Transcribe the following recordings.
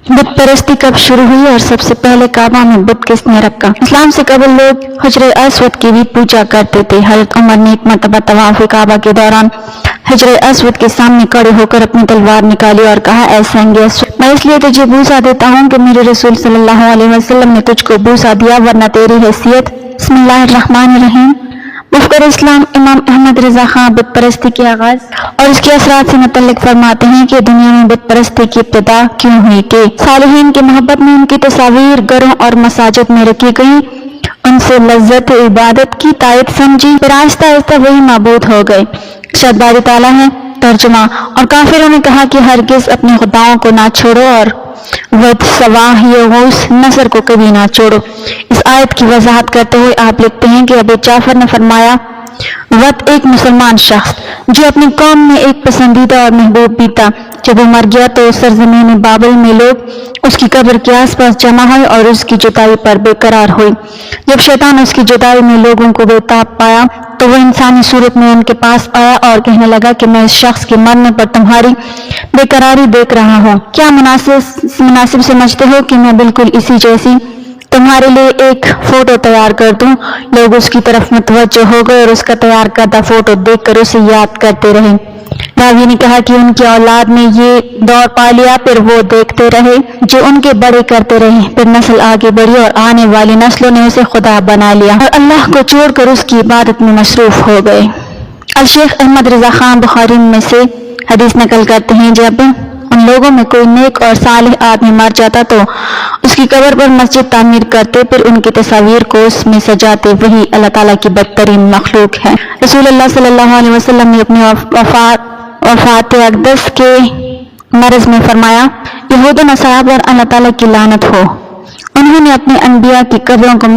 बुत परस्ती कब शुरू हुई और सबसे पहले काबा में बुत किसने रखा? इस्लाम से कबल लोग हजर अस्वद की भी पूजा करते थे। हजरत उमर ने एक मरतबा तवाफ काबा के दौरान हजर अस्वद के सामने खड़े होकर अपनी तलवार निकाली और कहा, ऐ संग अस्वद, मैं इसलिए तुझे बूसा देता हूँ कि मेरे रसूल सल्लल्लाहु अलैहि वसल्लम ने तुझको बूसा दिया, वरना तेरी हैसियत। बिस्मिल्लाहिर्रहमानिर्रहीम। मुफ्कर इस्लाम इमाम अहमद रजा खां बुत परस्ती के आगाज और इसके असरात से मुतल्लिक फरमाते हैं कि दुनिया में बुत परस्ती की इब्तिदा क्यों हुई कि सालिहीन की मोहब्बत में उनकी तस्वीर घरों और मसाजिद में रखी गई, उनसे लज्जत इबादत की तायद समझी, फिर आहिस्ता आहिस्ता वही माबूद हो गए। शायद बारी ताला है। तर्जुमा। और काफिरों ने कहा कि हरगिज अपने खुदाओं को ना छोड़ो और वद सवाह यगूस नसर को कभी ना छोड़ो। इस आयत की वजाहत करते हुए आप लिखते हैं कि अबू जाफर ने फरमाया, वत एक मुसलमान शख्स जो अपनी कौम में एक पसंदीदा और महबूब भी था। जब वो मर गया तो सरजमीन बाबल में लोग उसकी कब्र के आसपास जमा हुए और उसकी जुदाई पर बेकरार हुए। जब शैतान उसकी जुदाई में लोगों को बेताब पाया तो वो इंसानी सूरत में उनके पास आया और कहने लगा कि मैं इस शख्स के मरने पर तुम्हारी बेकरारी देख रहा हूँ। क्या मुनासिब समझते हो कि मैं बिल्कुल इसी जैसी तुम्हारे लिए एक फोटो तैयार कर दूं? लोग उसकी तरफ मुतवज्जो हो गए और उसका तैयार करदा फोटो देखकर उसे याद करते रहे। रावी ने कहा कि उनकी औलाद ने ये दौर पा लिया, फिर वो देखते रहे जो उनके बड़े करते रहे, फिर नस्ल आगे बढ़ी और आने वाली नस्लों ने उसे खुदा बना लिया और अल्लाह को छोड़कर उसकी इबादत में मशरूफ हो गए। शेख अहमद रजा खान बुखारी में से हदीस नकल करते हैं, जब उन लोगों में कोई नेक और सालिह आदमी मर जाता तो उसकी कब्र पर मस्जिद तामीर करते, फिर उनकी तस्वीर को उसमें सजाते। वही अल्लाह ताला की बदतरीन मखलूक है। रसूलुल्लाह सल्लल्लाहु अलैहि वसल्लम ने अपनी वफात अक़दस के मरज में फरमाया, यहूद नसारा पर अल्लाह ताला की लानत हो, उन्होंने अपने अनबिया की कब्रों को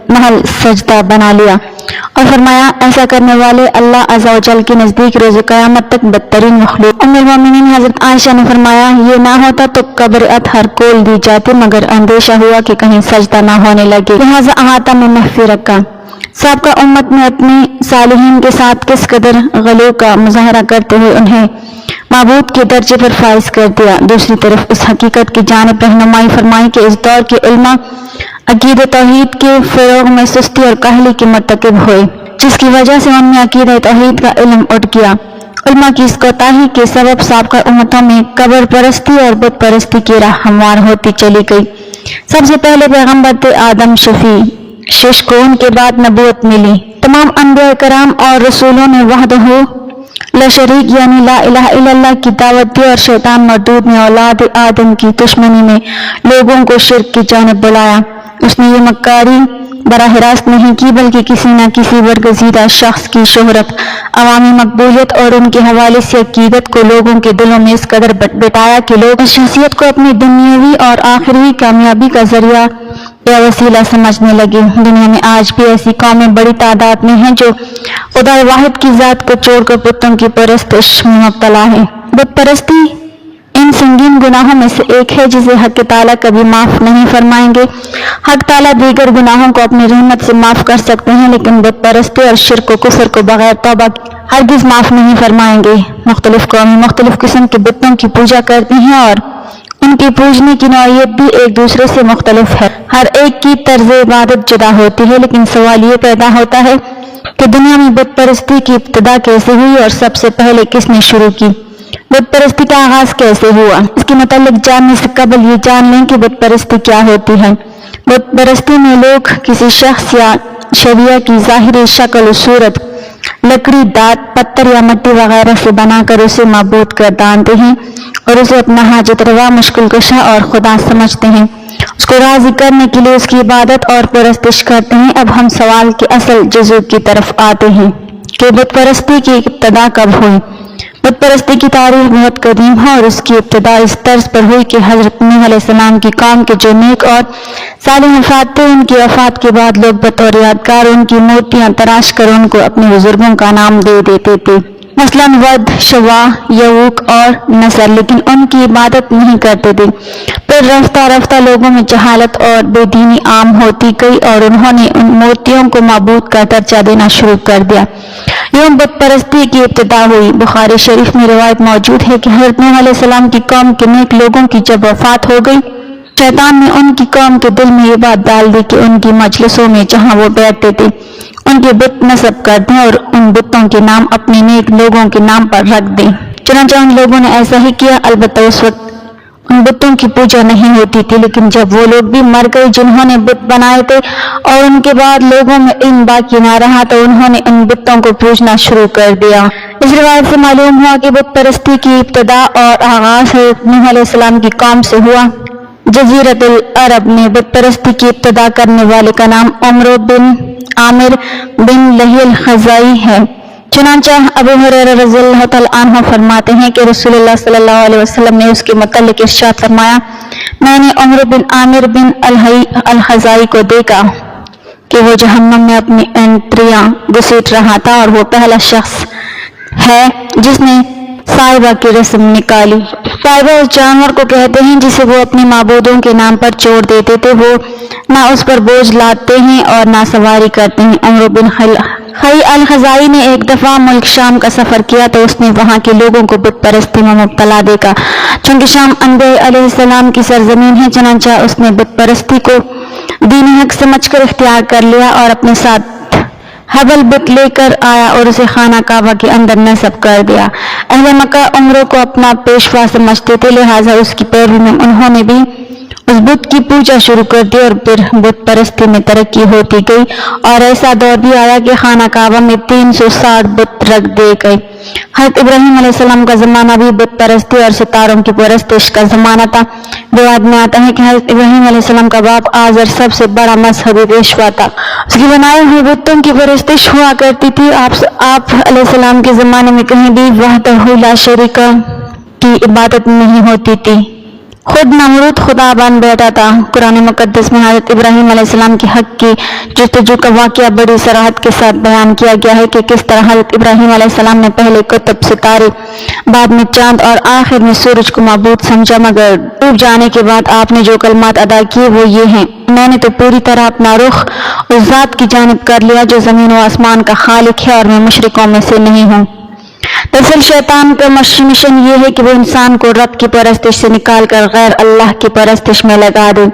महल सजदा बना लिया और फरमाया, ऐसा करने वाले अल्लाह अज़्ज़ा व जल के नजदीक रोज़ क़यामत तक बदतरीन मखलूक। उम्मुल मोमिनीन हज़रत आयशा ने फरमाया, ये ना होता तो कब्र अतहर खोल दी जाती, मगर अंदेशा हुआ कि कहीं सजदा ना होने लगे, लिहाजा अहाता में महफी रखा। सबका उम्मत में अपने सालिहीन के साथ किस कदर गलो का मुजाहरा करते हुए उन्हें माबूद के दर्जे पर फाइज कर दिया। दूसरी तरफ इस हकीकत की जानिब रहनुमाई फरमाई कि इस दौर के उलमा अकीदे तौहीद के फ़रोग़ में सुस्ती और काहली के मर्तकब हुए, जिसकी वजह से उनमें अकीदे तौहीद का इल्म उठ गया। उलमा की इस कोताही के सबब साबका उम्मतों में कब्र परस्ती और बुत परस्ती की राह हमवार होती चली गई। सबसे पहले पैगम्बर थे आदम शफी, शेष को उनके बाद नबूवत मिली। तमाम अंबिया कराम और रसूलों ने वहदहू ला शरीक यानी ला इलाहा इल्लल्लाह की दावत दी और शैतान मरदूद ने औलाद आदम की दुश्मनी में लोगों को शिर्क की जानिब बुलाया। उसने ये मक्कारी बराह रास्त नहीं की, बल्कि किसी न किसी बरगज़ीदा शख्स की शोहरत, अवामी मकबूलियत और उनके हवाले से अकीदत को लोगों के दिलों में इस कदर बिठाया कि लोग इस शख्सियत को अपनी दुनियावी और आखिरी कामयाबी का जरिया या वसीला समझने लगे। दुनिया में आज भी ऐसी कौमें बड़ी तादाद में हैं जो खुदा वाहिद की जात को छोड़कर पुतों की परस्तिश में मुब्तला है। बुत परस्ती इन संगीन गुनाहों में से एक है जिसे हक ताला कभी माफ नहीं फरमाएंगे। हक ताला दीगर गुनाहों को अपनी रहमत से माफ कर सकते हैं, लेकिन बुत परस्ती और शिर्क को कुफर को बगैर तौबा हरगिज माफ नहीं फरमाएंगे। मुख्तलिफ कौमें मुख्तलिफ किस्म के बुतों की पूजा करती हैं और उनकी पूजने की नौइयत भी एक दूसरे से मुख्तलिफ है। हर एक की तर्ज इबादत जुदा होती है, लेकिन सवाल ये पैदा होता है कि दुनिया में बुत परस्ती की इब्तिदा कैसे हुई और सबसे पहले किसने शुरू की? बुत परस्ती का आगाज कैसे हुआ? इसके मुतालिक जानने से कबल ये जान लें कि बुत परस्ती क्या होती है। बुत परस्ती में लोग किसी शख्स या शरिया की ज़ाहिरी शक्ल सूरत लकड़ी, दांत, पत्थर या मिट्टी वगैरह से बनाकर उसे माबूद गर्दानते हैं और उसे अपना हाजत रवा, मुश्किल कुशा और खुदा समझते हैं। उसको राजी करने के लिए उसकी इबादत और परस्तिश करते हैं। अब हम सवाल के असल जुज़ू की तरफ आते हैं कि बुत परस्ती की इब्तिदा कब हुई। बुत परस्ती की तारीख बहुत कदीम है और उसकी इब्तिदा इस तर्ज पर हुई कि हजरत नूह अलैहिस्सलाम की कौम के जो नेक और सालिह अफराद थे, उनकी वफात के बाद लोग बतौर यादगार उनकी मूर्तियां तराश कर उनको अपने बुजुर्गों का नाम दे देते थे, मसलन वद, शवा, यऊक और नसर, लेकिन उनकी इबादत नहीं करते थे। फिर रफ्ता रफ्ता लोगों में जहालत और बेदीनी आम होती गई और उन्होंने उन मूर्तियों को माबूद का दर्जा देना शुरू कर दिया। یوم بت پرستی کی ابتدا ہوئی۔ بخاری شریف میں روایت موجود ہے کہ حضرت نوح علیہ السلام کی قوم کے نیک لوگوں کی جب وفات ہو گئی، شیطان نے ان کی قوم کے دل میں یہ بات ڈال دی کہ ان کی مجلسوں میں جہاں وہ بیٹھتے تھے ان کے بت نصب کر دیں اور ان بتوں کے نام اپنے نیک لوگوں کے نام پر رکھ دیں۔ چنانچہ ان لوگوں نے ایسا ہی کیا۔ البتہ اس وقت ان بتوں کی پوجا نہیں ہوتی تھی، لیکن جب وہ لوگ بھی مر گئے جنہوں نے بت بنائے تھے اور ان کے بعد لوگوں میں علم باقی نہ رہا تو انہوں نے ان بتوں کو پوجنا شروع کر دیا۔ اس روایت سے معلوم ہوا کہ بت پرستی کی ابتدا اور آغاز حضرت نوح علیہ السلام کی قوم سے ہوا۔ جزیرۃ العرب میں بت پرستی کی ابتدا کرنے والے کا نام عمرو بن عامر بن لہی الخزاعی ہے۔ چنانچہ ابو ہریرہ رضی اللہ تعالیٰ عنہ فرماتے ہیں کہ رسول اللہ صلی اللہ علیہ وسلم نے اس کے متعلق ارشاد فرمایا، میں نے عمرو بن عامر بن الخزاعی کو دیکھا کہ وہ جہنم میں اپنی انتریاں گھسیٹ رہا تھا، اور وہ پہلا شخص ہے جس نے صائبہ کی رسم نکالی۔ صائبہ اس جانور کو کہتے ہیں جسے وہ اپنے معبودوں کے نام پر چھوڑ دیتے تھے، وہ نہ اس پر بوجھ لاتے ہیں اور نہ سواری کرتے ہیں۔ عمرو بن خی الخزاعی نے ایک دفعہ ملک شام کا سفر کیا تو اس نے وہاں کے لوگوں کو بت پرستی میں مبتلا دیکھا۔ چونکہ شام انبیاء علیہ السلام کی سرزمین ہے، چنانچہ اس نے بت پرستی کو دین حق سمجھ کر اختیار کر لیا اور اپنے ساتھ حبل بت لے کر آیا اور اسے خانہ کعبہ کے اندر نصب کر دیا۔ اہل مکہ عمرو کو اپنا پیشوا سمجھتے تھے، لہٰذا اس کی پیروی میں انہوں نے بھی اس بت کی پوجا شروع کر دی اور پھر بت پرستی میں ترقی ہوتی گئی، اور ایسا دور بھی آیا کہ خانہ کعبہ میں 360 بت رکھ دیے گئے۔ حضرت ابراہیم علیہ السلام کا زمانہ بھی بت پرستی اور ستاروں کی پرستش کا زمانہ تھا۔ روایت میں آتا ہے کہ حضرت ابراہیم علیہ السلام کا باپ آزر سب سے بڑا مذہبی پیشوا تھا، اس کی بنائے ہوئے بتوں کی پرستش ہوا کرتی تھی۔ آپ علیہ السلام کے زمانے میں کہیں بھی وحدہ لا شریک کی عبادت نہیں ہوتی تھی، خود نمرود خدا بن بیٹھا تھا۔ قرآن مقدس میں حضرت ابراہیم علیہ السلام کے حق کی جستجو کا واقعہ بڑی صراحت کے ساتھ بیان کیا گیا ہے کہ کس طرح حضرت ابراہیم علیہ السلام نے پہلے کتب، ستارے، بعد میں چاند اور آخر میں سورج کو معبود سمجھا، مگر ڈوب جانے کے بعد آپ نے جو کلمات ادا کیے وہ یہ ہیں: میں نے تو پوری طرح اپنا رخ اس ذات کی جانب کر لیا جو زمین و آسمان کا خالق ہے، اور میں مشرکوں میں سے نہیں ہوں۔ دراصل شیطان کا مشن یہ ہے کہ وہ انسان کو رب کی پرستش سے نکال کر غیر اللہ کی پرستش میں لگا دے۔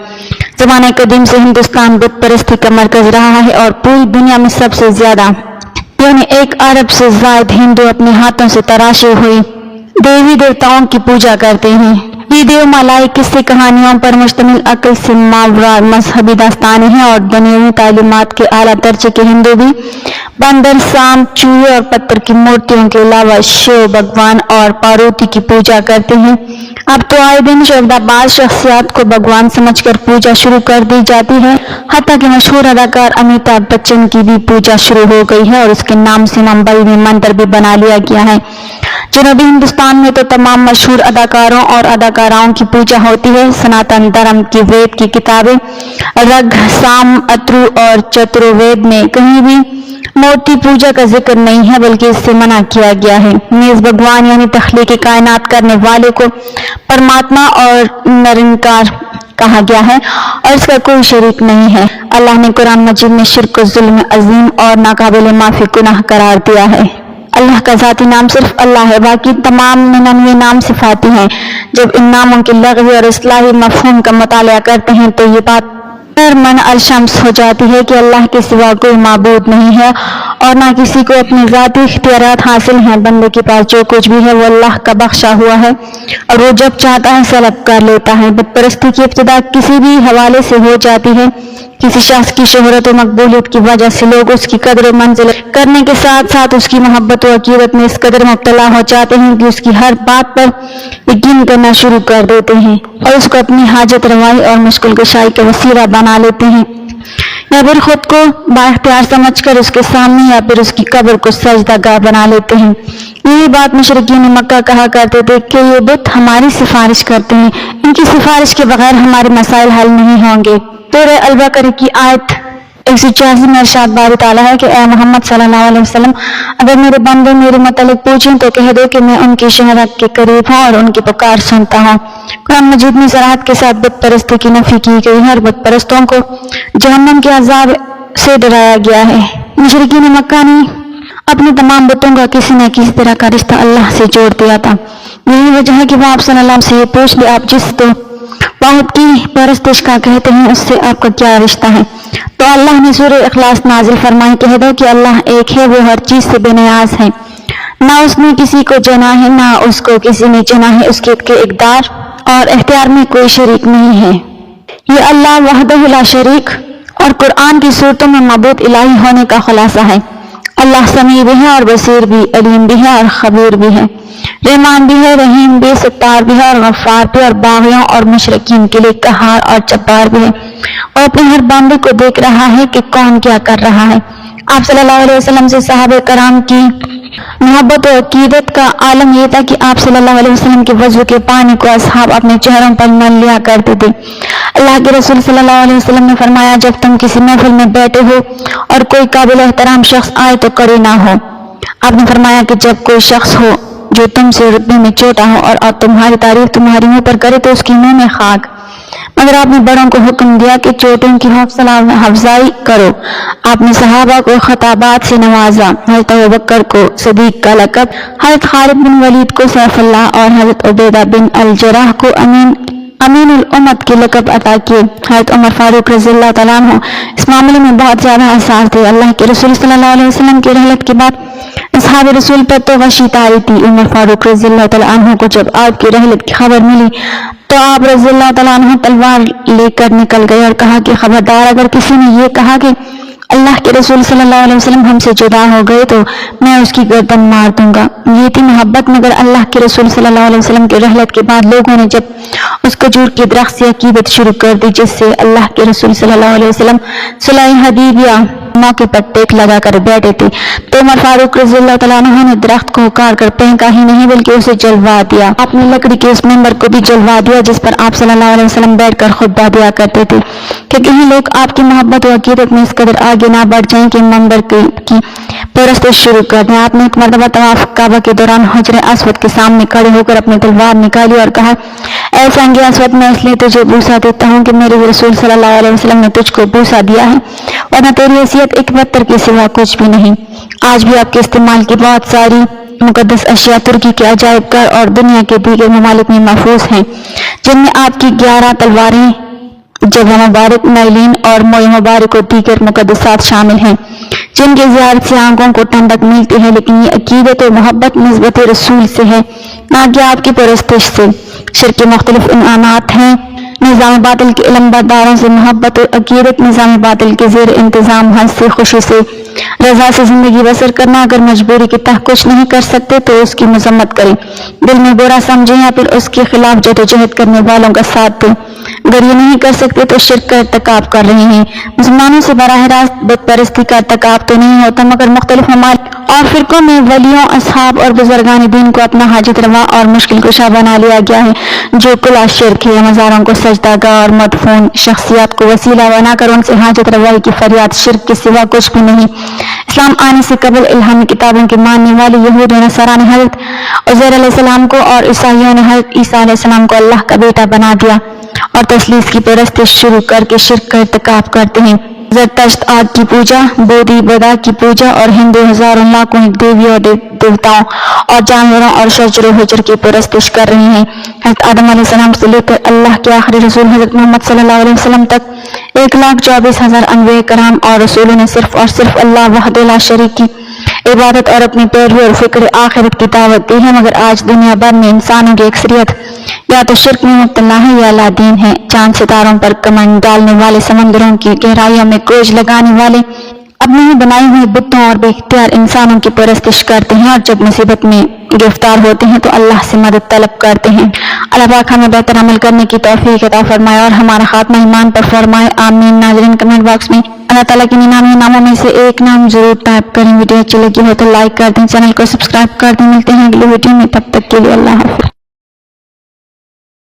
زمانہ قدیم سے ہندوستان بت پرستی کا مرکز رہا ہے، اور پوری دنیا میں سب سے زیادہ یعنی 1 ارب سے زائد ہندو اپنے ہاتھوں سے تراشے ہوئے دیوی دیوتاؤں کی پوجا کرتے ہیں۔ یہ دیو مالائی قصے کہانیوں پر مشتمل عقل سے ماورا مذہبی داستانیں ہیں، اور دنیاوی تعلیمات کے اعلیٰ درجے کے ہندو بھی بندر، سانپ، چوہے اور پتھر کی مورتیوں کے علاوہ شیو بھگوان اور پاروتی کی پوجا کرتے ہیں۔ اب تو آئے دن شعبدآباد شخصیات کو بھگوان سمجھ کر پوجا شروع کر دی جاتی ہے، حتیٰ کہ مشہور اداکار امیتابھ بچن کی بھی پوجا شروع ہو گئی ہے اور اس کے نام سے ممبئی میں مندر بھی بنا لیا گیا ہے۔ جنوبی ہندوستان میں تو تمام مشہور اداکاروں اور اداکاراؤں کی پوجا ہوتی ہے۔ سناتن دھرم کی وید کی کتابیں رگ، سام، اترو اور چترو وید میں کہیں بھی مورتی پوجا کا ذکر نہیں ہے، بلکہ اس سے منع کیا گیا ہے۔ نیز بھگوان یعنی تخلیق کائنات کرنے والے کو پرماتما اور نرنکار کہا گیا ہے، اور اس کا کوئی شریک نہیں ہے۔ اللہ نے قرآن مجید میں شرک کو ظلم عظیم اور ناقابل معافی گناہ قرار دیا ہے۔ اللہ کا ذاتی نام صرف اللہ ہے، باقی تمام 99 نام صفاتی ہیں۔ جب ان ناموں کے لغوی اور اصطلاحی مفہوم کا مطالعہ کرتے ہیں تو یہ بات من الشمس ہو جاتی ہے کہ اللہ کے سوا کوئی معبود نہیں ہے، اور نہ کسی کو اپنے ذاتی اختیارات حاصل ہیں۔ بندے کے پاس جو کچھ بھی ہے وہ اللہ کا بخشا ہوا ہے، اور وہ جب چاہتا ہے سلب کر لیتا ہے۔ بت پرستی کی ابتدا کسی بھی حوالے سے ہو جاتی ہے۔ کسی شخص کی شہرت و مقبولیت کی وجہ سے لوگ اس کی قدر و منزلت کرنے کے ساتھ ساتھ اس کی محبت و عقیدت میں اس قدر مبتلا ہو جاتے ہیں کہ اس کی ہر بات پر یقین کرنا شروع کر دیتے ہیں، اور اس کو اپنی حاجت روائی اور مشکل کشائی کا وسیلہ بنا لیتے ہیں، یا پھر خود کو بااختیار سمجھ کر اس کے سامنے یا پھر اس کی قبر کو سجدہ گاہ بنا لیتے ہیں۔ یہی بات مشرکین مکہ کہا کرتے تھے کہ یہ بت ہماری سفارش کرتے ہیں، ان کی سفارش کے بغیر ہمارے مسائل حل نہیں ہوں گے۔ سورہ البقرہ کی آیت 186 میں ارشاد باری تعالیٰ ہے کہ اے محمد صلی اللہ علیہ وسلم، اگر میرے بندے میرے متعلق پوچھیں تو کہہ دو کہ میں ان کی شہرت کے قریب ہوں اور ان کی پکار سنتا ہوں۔ قرآن مجید میں صراحت کے ساتھ بت پرستی کی نفی کی گئی ہے، اور بت پرستوں کو جہنم کے عذاب سے ڈرایا گیا ہے۔ مشرکین مکہ نے अपने तमाम बुतों का किसी न किसी तरह का रिश्ता अल्लाह से जोड़ दिया था। यही वजह है कि वो आप सल्लल्लाहु अलैहि वसल्लम से ये पूछ ले, आप जिस तो वाहिद की परस्तिश का कहते हैं उससे आपका क्या रिश्ता है? तो अल्लाह ने सूरह इखलास नाजिल फरमाई, कह दो कि अल्लाह एक है, वो हर चीज से बेनियाज है, ना उसने किसी को जना है ना उसको किसी ने चुना है, उसके इक़्तिदार और इख्तियार में कोई शरीक नहीं है। ये अल्लाह वहदहु ला शरीक और कुरान की सूरतों में मबूद इलाही होने का खुलासा है। अल्लाह समी भी है और बसीर भी, अलीम भी है और खबीर भी है, रहमान भी है, रहीम भी, सत्तार भी है और गफ्फार भी, और बागियों और मुशरिकीन के लिए कहार और जब्बार भी है। और अपने हर बंदे को देख रहा है कि कौन क्या कर रहा है। आप सल्लल्लाहु अलैहि वसल्लम से सहाबे कराम की मोहब्बत और अकीदत का आलम यह था कि आप सल्लल्लाहु अलैहि वसल्लम के वजू के पानी को असहाब अपने चेहरों पर मल लिया करते थे। अल्लाह के रसूल सल्लल्लाहु अलैहि वसल्लम ने फरमाया, जब तुम किसी महफिल में बैठे हो और कोई काबिल एहतराम शख्स आए तो कड़ी ना हो। आपने फरमाया कि जब कोई शख्स हो जो तुमसे रुतबे में छोटा हो और तुम्हारी तारीफ तुम्हारे मुंह पर करे तो उसकी मुंह में खाक। मगर आपने बड़ों को हुक्म दिया कि छोटों की हौसला अफजाई करो। आपने सहाबा को खताबात से नवाजा, हज़रत अबू बकर को सदीक का लक़ब, हज़रत खालिद बिन वलीद को सैफुल्लाह और हज़रत उबैदा बिन अल जराह को अमीनुल उम्मत के लक़ब अता किए। हज़रत उमर फारूक रज़ियल्लाहु तआला अन्हु इस मामले में बहुत ज्यादा हसास थे। अल्लाह के रसूल सल्लल्लाहु अलैहि वसल्लम की रहलत के बाद असहाब रसूल पर तो वशी तारी थी। उमर फारूक रज़ियल्लाहु तआला अन्हु को जब आपकी रहलत की खबर मिली तो आप रज़ियल्लाहु तआला अन्हु तलवार लेकर निकल गए और कहा कि खबरदार, अगर किसी ने ये कहा कि अल्लाह के रसूल सल्लल्लाहु अलैहि वसल्लम हमसे जुदा हो गए तो मैं उसकी गर्दन मार दूंगा। ये थी मोहब्बत। मगर अल्लाह के रसूल सल्लल्लाहु अलैहि वसल्लम की रहलत के बाद लोगों ने जब उस खजूर के दरख्त से अकीदत शुरू कर दी जिससे अल्लाह के रसूल सल्लल्लाहु अलैहि वसल्लम सुलह हदीबिया मौके पर टेक लगा कर बैठे थे, तो उमर फारूक रज़ियल्लाहु तआला अन्हु ने दरख्त को उखाड़ कर फेंका ही नहीं बल्कि उसे जलवा दिया। आपने लकड़ी के उस मेंबर को भी जलवा दिया जिस पर आप सल्लल्लाहु अलैहि वसल्लम बैठकर खुतबा दिया करते थे कि कहीं लोग आपकी मोहब्बत और अकीदत में इस कदर आगे ना बढ़ जाएं कि मेंबर की परस्तिश शुरू कर दें। आपने एक मरतबा तवाफ काबा के दौरान हजर अस्वद के सामने खड़े होकर अपनी तलवार निकाली और कहा, ऐ सांगे अस्वद, मैं इसलिए तुझे बूसा देता हूँ कि मेरे रसूल सल्लल्लाहु अलैहि वसल्लम ने तुझको बूसा दिया है, वरना तेरी हैसियत एक पत्थर के सिवा कुछ भी नहीं। आज भी आपके इस्तेमाल की बहुत सारी मुकद्दस अशिया तुर्की के अजायब घर और दुनिया के दीगर ममालिक में महफूज हैं, जिनमें आपकी 11 तलवारें, जगह मुबारक, नाइलीन और मोय मुबारक और दीगर मुकद्दसात शामिल हैं, जिनके ज़ियारत से आंखों को ठंडक मिलती है। लेकिन ये अकीदत और मोहब्बत निस्बत रसूल से है, ना कि आपकी परस्तिश से। शिर्क के मुख्तलिफ इनामात हैं। निज़ाम बातिल के इल्मबरदारों से मोहब्बत और अकीदत। निज़ाम बातिल के ज़ेर इंतज़ाम हंस से, खुशी से, रजा से जिंदगी बसर करना। अगर मजबूरी के तहत कुछ नहीं कर सकते तो उसकी मजम्मत करें, दिल में बुरा समझें या फिर उसके खिलाफ जदोजहद करने वालों का साथ दें। अगर ये नहीं कर सकते तो शिर्क का इर्तिकाब कर रहे हैं। मुसलमानों से बराह रास्त बुत परस्ती का इर्तिकाब तो नहीं होता, मगर मुख्तलिफ ममालिक और फिरकों में वलियों, असहाब और बुजुर्गान दीन को अपना हाजत रवा और मुश्किल कुशा बना लिया गया है, जो कुला शिर्क है। मज़ारों को सजदागाह और मदफून शख्सियात को वसीला बनाकर उनसे हाजत रवाई की फरियाद शिर्क के सिवा कुछ भी नहीं। इस्लाम आने से कबल इल्हामी किताबों के मानने वाले यहूद और नसारा ने हज़रत उज़ैर अलैहिस्सलाम को और ईसाइयों ने हज़रत ईसा अलैहिस्सलाम को अल्लाह का बेटा बना दिया और तस्लीस की परस्तिश शुरू करके शिर्क का इर्तिकाब करते हैं। ज़रतश्त आग की पूजा, बोधी बदा की पूजा और हिंदू हजारों लाखों देवियों और देवताओं और जानवरों और शजर हजर की परस्तिश कर रहे हैं। हज़रत आदम अलैहिस्सलाम से लेकर अल्लाह के आखिरी रसूल हज़रत मोहम्मद सल्लल्लाहु अलैहि वसल्लम तक 1,24,000 अनबिया कराम और रसूलों ने सिर्फ और सिर्फ अल्लाह वहदहु ला शरीक की इबादत और अपनी पैरवी और फिक्र आखिरत की दावत दी है। मगर आज दुनिया भर में इंसानों की अक्सरियत या तो शिर्क में मुब्तला है या लादीन है। चांद सितारों पर कमंड डालने वाले, समंदरों की गहराइयों में खोज लगाने वाले, अपनी ही बनाई हुई बुतों और बेख्तियार इंसानों की परस्तिश करते हैं और जब मुसीबत में गिरफ्तार होते हैं तो अल्लाह से मदद तलब करते हैं। अल्लाह पाक हमें बेहतर अमल करने की तौफीक अता फरमाए और हमारा खात्मा ईमान पर फरमाए, आमीन। नाज़रीन, कमेंट बॉक्स में अल्लाह ताला के 99 नामों में से एक नाम जरूर टाइप करें। वीडियो अच्छी लगी हो तो लाइक कर दें, चैनल को सब्सक्राइब कर दें। मिलते हैं अगली वीडियो में, तब तक के लिए अल्लाह हाफ़िज़।